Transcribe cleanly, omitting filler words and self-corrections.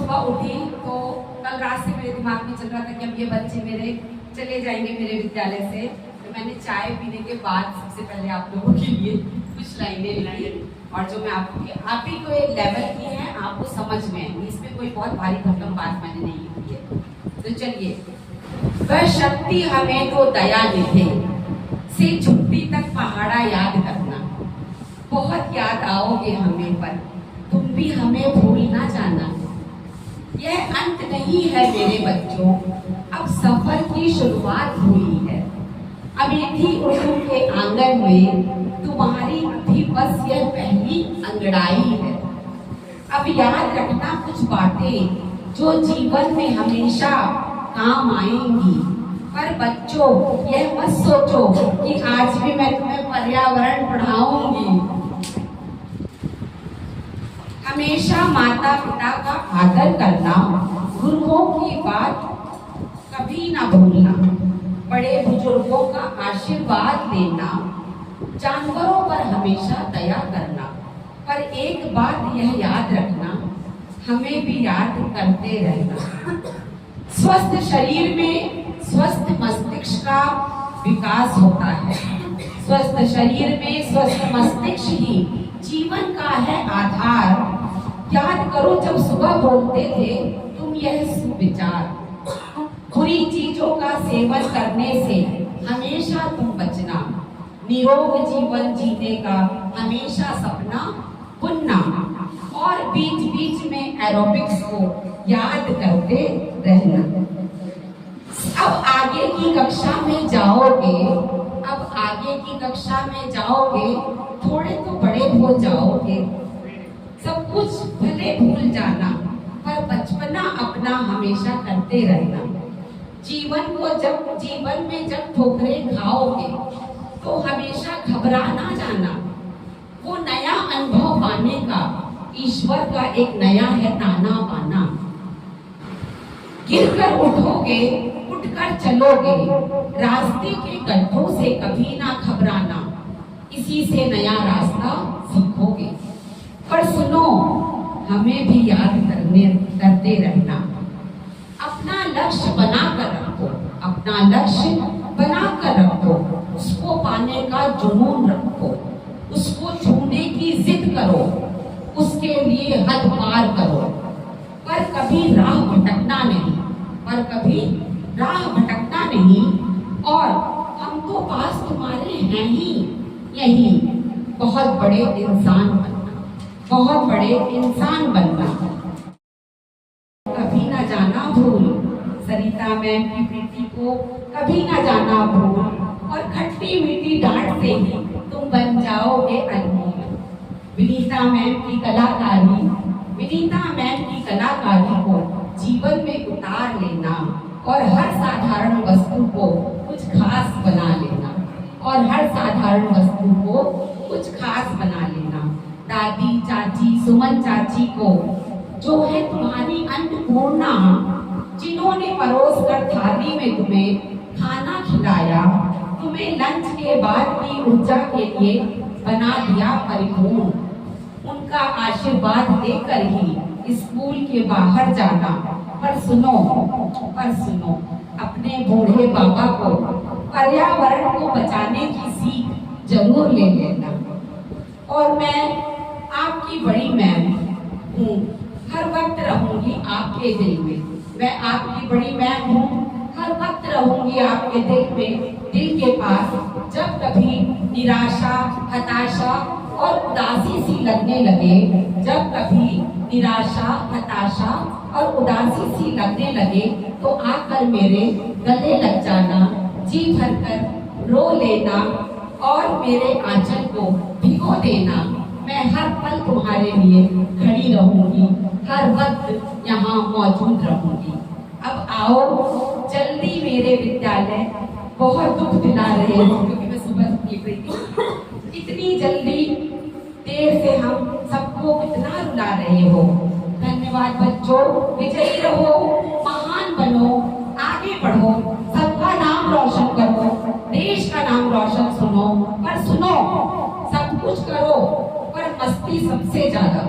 सुबह उठी तो कल रात से मेरे दिमाग में चल रहा था कि अब ये बच्चे मेरे चले जाएंगे मेरे विद्यालय से, तो मैंने चाय पीने के बाद सबसे पहले आप लोगों के लिए कुछ लाइनें लाई और जो मैं आप ही को लेवल की है, आपको समझ में आएंगी। इसमें कोई बहुत भारी भरकम बात मैंने नहीं की है। तो चलिए, वह शक्ति हमें तो दया निधे से छुट्टी तक पहाड़ा याद करना, बहुत याद आओगे हमें पर तुम भी हमें भूल ना जाना। यह अंत नहीं है मेरे बच्चों, अब सफर की शुरुआत हुई है। अमेठी उर्दू के आंगन में तुम्हारी भी बस यह पहली अंगड़ाई है। अब याद रखना कुछ बातें जो जीवन में हमेशा काम आएंगी। पर बच्चों, यह मत सोचो कि आज भी मैं तुम्हें पर्यावरण पढ़ाऊंगी। हमेशा माता पिता का आदर करना, गुरुओं की बात कभी ना भूलना, बड़े बुजुर्गों का आशीर्वाद लेना, जानवरों पर हमेशा दया करना। पर एक बात यह याद रखना, हमें भी याद करते रहना। स्वस्थ शरीर में स्वस्थ मस्तिष्क का विकास होता है। स्वस्थ शरीर में स्वस्थ मस्तिष्क ही जीवन का है आधार। याद करो जब सुबह बोलते थे तुम यह सुविचार, बुरी चीजों का सेवन करने से हमेशा तुम बचना, निरोग जीवन जीने का हमेशा सपना बुनना, और बीच बीच में एरोबिक्स को याद करते रहना। अब आगे की कक्षा में जाओगे, अब आगे की कक्षा में जाओगे, थोड़े तो बड़े हो जाओगे। सब कुछ भले भूल जाना, पर बचपना अपना हमेशा करते रहना। जीवन में जब ठोकरें खाओगे तो हमेशा घबरा ना जाना। वो नया अनुभव पाने का ईश्वर का एक नया है ताना बाना। गिरकर उठोगे, उठकर चलोगे, रास्ते के गड्ढों से कभी ना घबराना, इसी से नया रास्ता सीखोगे। पर सुनो, हमें भी याद करते रहना। अपना लक्ष्य बनाकर रखो, अपना लक्ष्य बनाकर रखो, उसको पाने का जुनून रखो, उसको छूने की जिद करो, उसके लिए हद पार करो। पर कभी राह भटकना नहीं, पर कभी राह भटकना नहीं। और हम तो पास तुम्हारे हैं ही, यही बहुत बड़े इंसान बनना, बहुत बड़े इंसान बनना। कभी ना जाना भूल, सरिता मैम की प्रीति को कभी ना जाना भूल, और खट्टी मीठी डांट से ही तुम बन जाओगे अनमोल। विनीता मैम की कलाकारी, विनीता मैम की कलाकारी को जीवन में उतार लेना, और हर साधारण वस्तु को कुछ खास बना लेना, और हर साधारण वस्तु को कुछ खास बना लेना। दादी चाची सुमन चाची को जो है तुम्हारी अन्नपूर्णा, जिन्होंने परोस कर थाली में तुम्हें खाना खिलाया, तुम्हें लंच के बाद की ऊर्जा के लिए बना दिया परिपूर्ण। उनका आशीर्वाद लेकर ही स्कूल के बाहर जाना। पर सुनो, अपने बूढ़े बाबा को पर्यावरण को बचाने की सीख जरूर ले लेना। और मैं आपकी बड़ी मैम हूँ, हर वक्त रहूंगी आपके दिल में। मैं आपकी बड़ी मैम हूँ, हर वक्त रहूंगी आपके दिल में, दिल के पास। जब कभी निराशा, हताशा और उदासी सी लगने लगे, जब कभी निराशा, हताशा और उदासी सी लगने लगे, तो आकर मेरे गले लग जाना, जी भरकर रो लेना, और मेरे आंचल को भिगो देना। मैं हर पल तुम्हारे लिए खड़ी रहूंगी, हर वक्त यहाँ मौजूद रहूंगी। अब आओ जल्दी मेरे विद्यालय, बहुत दुख दिला रहे हो क्योंकि मैं सुबह निकल रही थी। इतनी जल्दी देर से हम सबको कितना रुला रहे हो। धन्यवाद बच्चों, विजयी रहो, महान बनो, आगे बढ़ो, सबका नाम रोशन करो, देश का नाम रोशन सुनो। पर सुनो, सब कुछ करो पर मस्ती सबसे ज्यादा।